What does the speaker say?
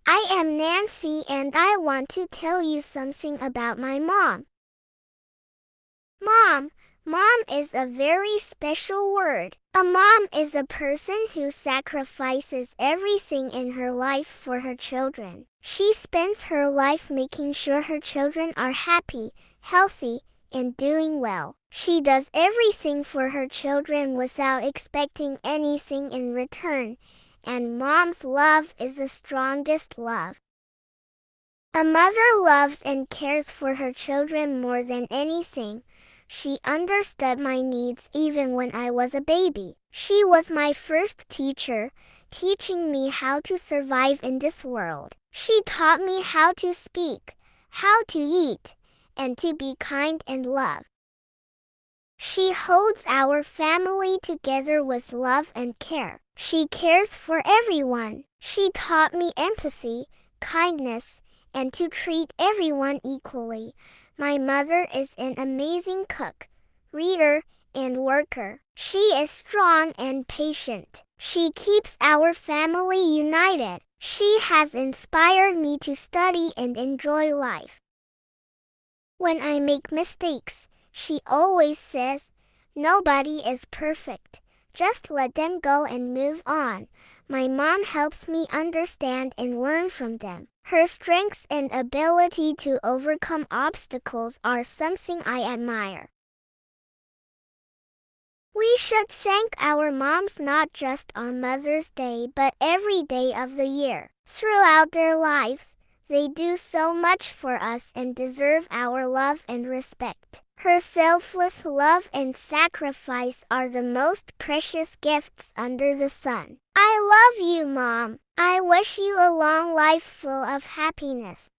I am Nancy and I want to tell you something about my mom. Mom. Mom is a very special word. A mom is a person who sacrifices everything in her life for her children. She spends her life making sure her children are happy, healthy, and doing well. She does everything for her children without expecting anything in return, and mom's love is the strongest love. A mother loves and cares for her children more than anything. She understood my needs even when I was a baby. She was my first teacher, teaching me how to survive in this world. She taught me how to speak, how to eat, and to be kind and love. She holds our family together with love and care. She cares for everyone. She taught me empathy, kindness, and to treat everyone equally. My mother is an amazing cook, reader, and worker. She is strong and patient. She keeps our family united. She has inspired me to study and enjoy life. When I make mistakes, she always says, "Nobody is perfect. Just let them go and move on." My mom helps me understand and learn from them. Her strengths and ability to overcome obstacles are something I admire. We should thank our moms not just on Mother's Day but every day of the year. Throughout their lives, they do so much for us and deserve our love and respect. Her selfless love and sacrifice are the most precious gifts under the sun. I love you, Mom. I wish you a long life full of happiness.